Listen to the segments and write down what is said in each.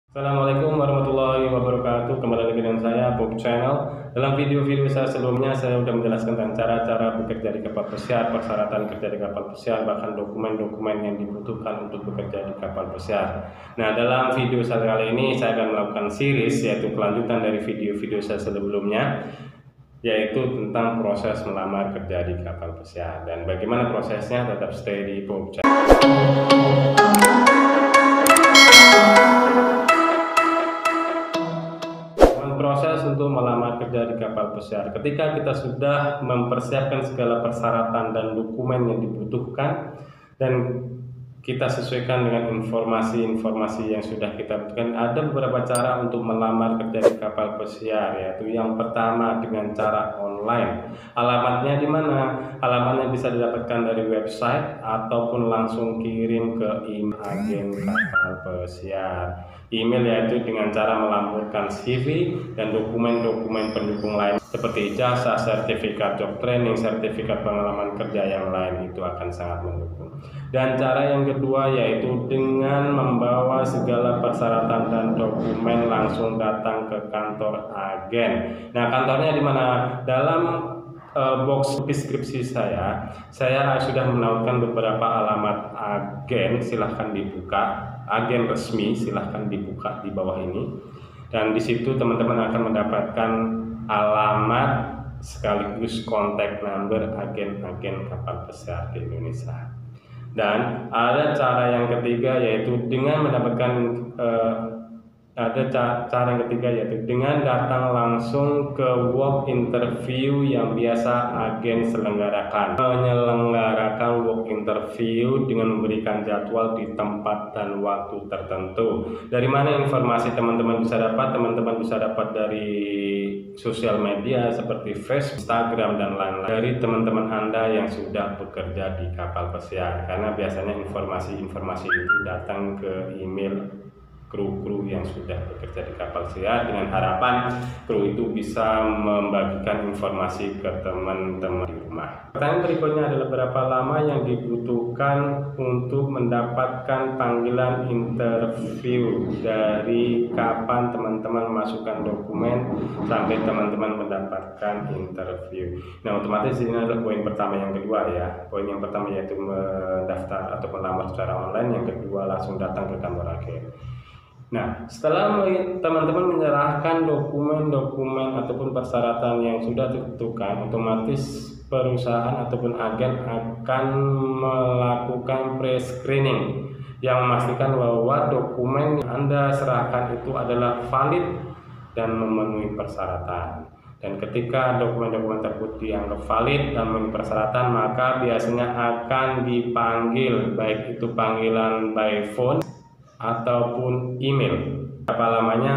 Assalamualaikum warahmatullahi wabarakatuh. Kembali lagi dengan saya Bob Channel. Dalam video-video saya sebelumnya saya sudah menjelaskan tentang cara-cara bekerja di kapal pesiar, persyaratan kerja di kapal pesiar, bahkan dokumen-dokumen yang dibutuhkan untuk bekerja di kapal pesiar. Nah, dalam video saya kali ini saya akan melakukan series, yaitu kelanjutan dari video-video saya sebelumnya, yaitu tentang proses melamar kerja di kapal pesiar. Dan bagaimana prosesnya, tetap stay di Bob Channel. Proses untuk melamar kerja di kapal pesiar. Ketika kita sudah mempersiapkan segala persyaratan dan dokumen yang dibutuhkan dan kita sesuaikan dengan informasi-informasi yang sudah kita butuhkan, ada beberapa cara untuk melamar kerja di kapal pesiar, yaitu yang pertama dengan cara online. Alamatnya di mana? Alamatnya bisa didapatkan dari website ataupun langsung kirim ke email agen kapal pesiar. Email yaitu dengan cara melampirkan CV dan dokumen-dokumen pendukung lain seperti ijazah, sertifikat job training, sertifikat pengalaman kerja yang lain, itu akan sangat mendukung. Dan cara yang kedua yaitu dengan membawa segala persyaratan dan dokumen langsung datang ke kantor agen. Nah, kantornya di mana? Dalam box deskripsi saya sudah menawarkan beberapa alamat agen, silahkan dibuka. Agen resmi silahkan dibuka di bawah ini, dan di situ teman-teman akan mendapatkan alamat sekaligus kontak number agen-agen kapal pesiar di Indonesia. Dan ada cara yang ketiga yaitu dengan mendapatkan cara yang ketiga yaitu dengan datang langsung ke work interview yang biasa agen selenggarakan. Menyelenggarakan work interview dengan memberikan jadwal di tempat dan waktu tertentu. Dari mana informasi teman-teman bisa dapat? Teman-teman bisa dapat dari sosial media seperti Facebook, Instagram, dan lain-lain. Dari teman-teman Anda yang sudah bekerja di kapal pesiar, karena biasanya informasi-informasi itu datang ke email kru-kru yang sudah bekerja di kapal pesiar, dengan harapan kru itu bisa membagikan informasi ke teman-teman di rumah. Pertanyaan berikutnya adalah berapa lama yang dibutuhkan untuk mendapatkan panggilan interview. Dari kapan teman-teman memasukkan dokumen sampai teman-teman mendapatkan interview. Nah, otomatis ini adalah poin pertama. Yang kedua ya, poin yang pertama yaitu mendaftar atau melamar secara online, yang kedua langsung datang ke kantor agen. Nah, setelah teman-teman menyerahkan dokumen-dokumen ataupun persyaratan yang sudah ditentukan, otomatis perusahaan ataupun agen akan melakukan pre-screening yang memastikan bahwa dokumen yang Anda serahkan itu adalah valid dan memenuhi persyaratan. Dan ketika dokumen-dokumen tersebut dianggap valid dan memenuhi persyaratan, maka biasanya akan dipanggil, baik itu panggilan by phone ataupun email. Berapa lamanya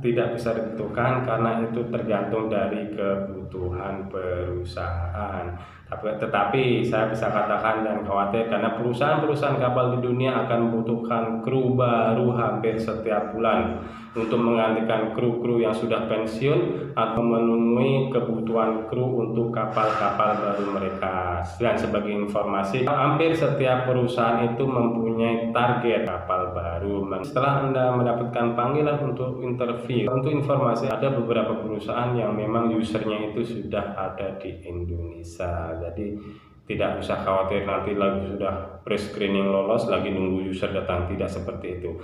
tidak bisa ditentukan karena itu tergantung dari kebutuhan perusahaan. Tetapi saya bisa katakan dan khawatir karena perusahaan-perusahaan kapal di dunia akan membutuhkan kru baru hampir setiap bulan untuk menggantikan kru-kru yang sudah pensiun atau memenuhi kebutuhan kru untuk kapal-kapal baru mereka. Dan sebagai informasi, hampir setiap perusahaan itu mempunyai target kapal baru. Setelah Anda mendapatkan panggilan untuk interview, untuk informasi, ada beberapa perusahaan yang memang usernya itu sudah ada di Indonesia. Jadi tidak usah khawatir nanti lagi sudah pre-screening lolos lagi nunggu user datang, tidak seperti itu.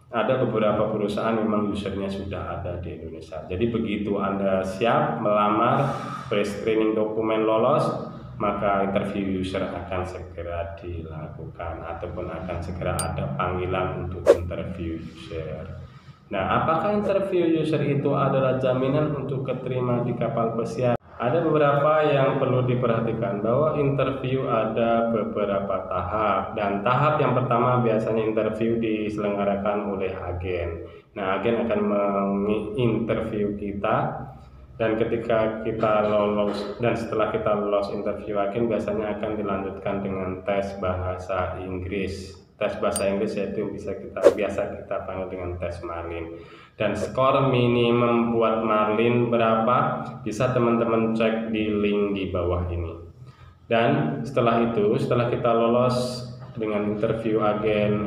Ada beberapa perusahaan memang usernya sudah ada di Indonesia. Jadi begitu Anda siap melamar, pre-screening dokumen lolos, maka interview user akan segera dilakukan ataupun akan segera ada panggilan untuk interview user. Nah, apakah interview user itu adalah jaminan untuk keterima di kapal pesiar? Ada beberapa yang perlu diperhatikan, bahwa interview ada beberapa tahap, dan tahap yang pertama biasanya interview diselenggarakan oleh agen. Nah, agen akan menginterview kita, dan ketika kita lolos dan setelah kita lolos interview agen, biasanya akan dilanjutkan dengan tes bahasa Inggris. Tes bahasa Inggris yaitu biasa kita panggil dengan tes Marlin. Dan skor minimum buat Marlin berapa bisa teman-teman cek di link di bawah ini. Dan setelah itu, setelah kita lolos dengan interview agen,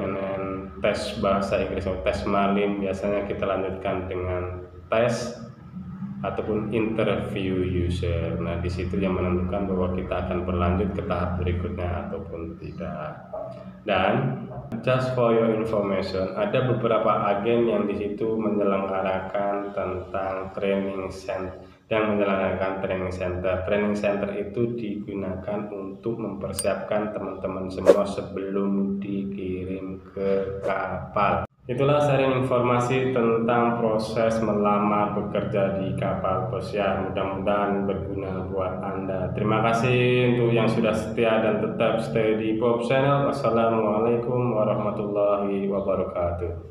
tes bahasa Inggris atau tes malim, biasanya kita lanjutkan dengan tes ataupun interview user. Nah, di situ yang menentukan bahwa kita akan berlanjut ke tahap berikutnya ataupun tidak. Dan just for your information, ada beberapa agen yang di situ menyelenggarakan tentang training center dan menyelenggarakan training center. Training center itu digunakan untuk mempersiapkan teman-teman semua sebelum dikirim ke kapal. Itulah sharing informasi tentang proses melamar bekerja di kapal pesiar. Mudah-mudahan berguna buat Anda. Terima kasih untuk yang sudah setia dan tetap stay di Bob Channel. Wassalamualaikum warahmatullahi wabarakatuh.